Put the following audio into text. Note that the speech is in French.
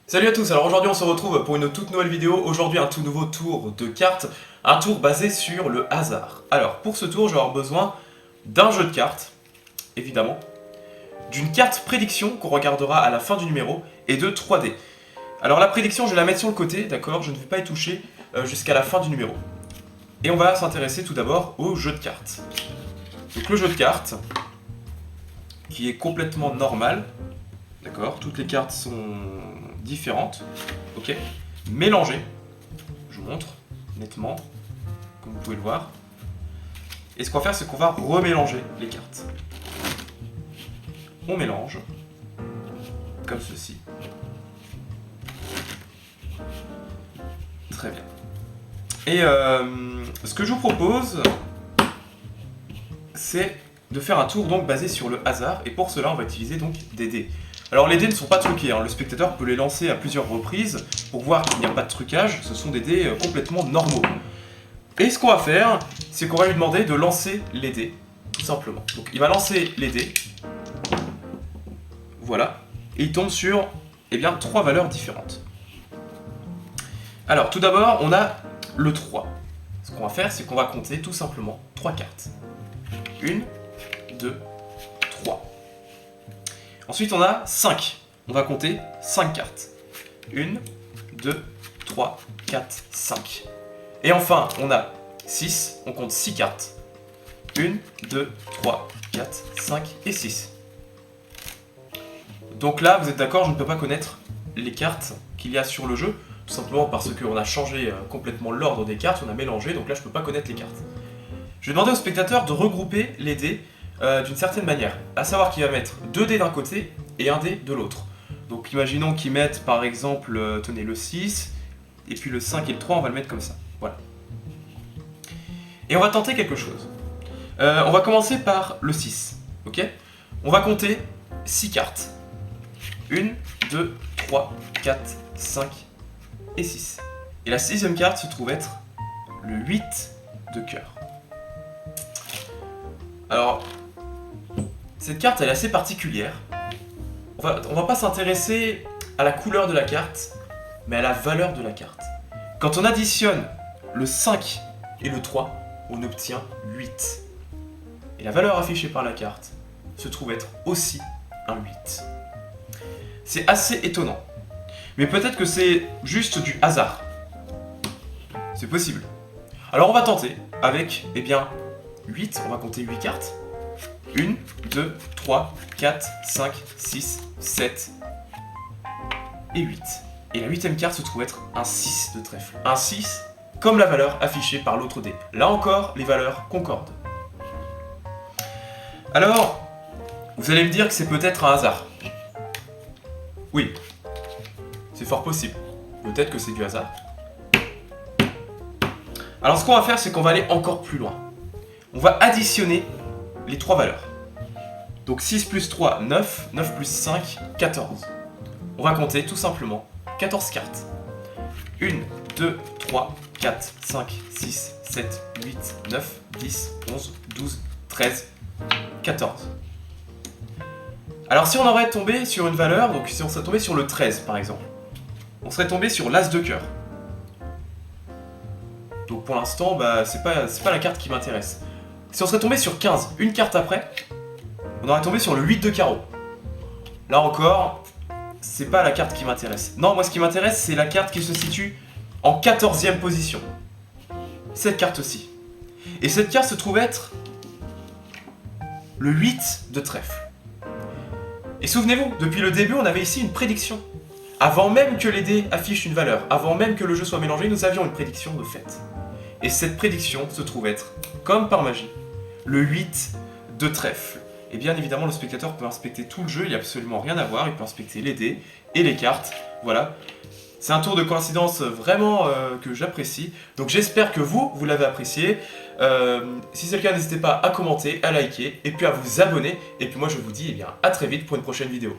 Salut à tous, alors aujourd'hui on se retrouve pour une toute nouvelle vidéo, aujourd'hui un tout nouveau tour de cartes, un tour basé sur le hasard. Alors pour ce tour je vais avoir besoin d'un jeu de cartes, évidemment, d'une carte prédiction qu'on regardera à la fin du numéro, et de 3D. Alors la prédiction je vais la mettre sur le côté, d'accord, je ne vais pas y toucher jusqu'à la fin du numéro. Et on va s'intéresser tout d'abord au jeu de cartes. Donc le jeu de cartes, qui est complètement normal, d'accord, toutes les cartes sont différentes, ok, mélangées, je vous montre nettement, comme vous pouvez le voir. Et ce qu'on va faire, c'est qu'on va remélanger les cartes. On mélange, comme ceci. Très bien. Et ce que je vous propose, c'est de faire un tour donc basé sur le hasard, et pour cela on va utiliser donc des dés. Alors les dés ne sont pas truqués, hein. Le spectateur peut les lancer à plusieurs reprises pour voir qu'il n'y a pas de trucage, ce sont des dés complètement normaux. Et ce qu'on va faire, c'est qu'on va lui demander de lancer les dés, tout simplement. Donc il va lancer les dés, voilà, et il tombe sur, eh bien, 3 valeurs différentes. Alors tout d'abord, on a le 3. Ce qu'on va faire, c'est qu'on va compter tout simplement 3 cartes. 1, 2, 3. Ensuite, on a 5. On va compter 5 cartes. 1, 2, 3, 4, 5. Et enfin, on a 6. On compte 6 cartes. 1, 2, 3, 4, 5 et 6. Donc là, vous êtes d'accord, je ne peux pas connaître les cartes qu'il y a sur le jeu, tout simplement parce qu'on a changé complètement l'ordre des cartes, on a mélangé, donc là je ne peux pas connaître les cartes. Je vais demander au spectateur de regrouper les dés d'une certaine manière, à savoir qu'il va mettre 2 dés d'un côté et 1 dé de l'autre. Donc imaginons qu'il mette par exemple, tenez, le 6, et puis le 5 et le 3, on va le mettre comme ça. Voilà. Et on va tenter quelque chose. On va commencer par le 6, ok? On va compter 6 cartes. 1, 2, 3, 4, 5 et 6. Et la 6ème carte se trouve être le 8 de cœur. Alors, cette carte elle est assez particulière. On va pas s'intéresser à la couleur de la carte, mais à la valeur de la carte. Quand on additionne le 5 et le 3, on obtient 8. Et la valeur affichée par la carte se trouve être aussi un 8. C'est assez étonnant. Mais peut-être que c'est juste du hasard. C'est possible. Alors on va tenter avec, eh bien, 8, on va compter 8 cartes. 1, 2, 3, 4, 5, 6, 7 et 8. Et la 8ème carte se trouve être un 6 de trèfle. Un 6 comme la valeur affichée par l'autre dé. Là encore, les valeurs concordent. Alors, vous allez me dire que c'est peut-être un hasard. Oui, c'est fort possible. Peut-être que c'est du hasard. Alors ce qu'on va faire, c'est qu'on va aller encore plus loin. On va additionner les 3 valeurs. Donc 6 plus 3, 9. 9 plus 5, 14. On va compter tout simplement 14 cartes. 1, 2, 3, 4, 5, 6, 7, 8, 9, 10, 11, 12, 13, 14. Alors si on aurait tombé sur une valeur, donc si on serait tombé sur le 13 par exemple, on serait tombé sur l'As de cœur. Donc pour l'instant, bah, c'est pas la carte qui m'intéresse. Si on serait tombé sur 15, une carte après, on aurait tombé sur le 8 de carreau. Là encore, c'est pas la carte qui m'intéresse. Non, moi ce qui m'intéresse, c'est la carte qui se situe en 14e position. Cette carte-ci. Et cette carte se trouve être le 8 de trèfle. Et souvenez-vous, depuis le début, on avait ici une prédiction. Avant même que les dés affichent une valeur, avant même que le jeu soit mélangé, nous avions une prédiction de fait. Et cette prédiction se trouve être, comme par magie, le 8 de trèfle. Et bien évidemment, le spectateur peut inspecter tout le jeu, il n'y a absolument rien à voir, il peut inspecter les dés et les cartes, voilà. C'est un tour de coïncidence vraiment que j'apprécie. Donc j'espère que vous l'avez apprécié. Si c'est le cas, n'hésitez pas à commenter, à liker, et puis à vous abonner. Et puis moi je vous dis, eh bien, à très vite pour une prochaine vidéo.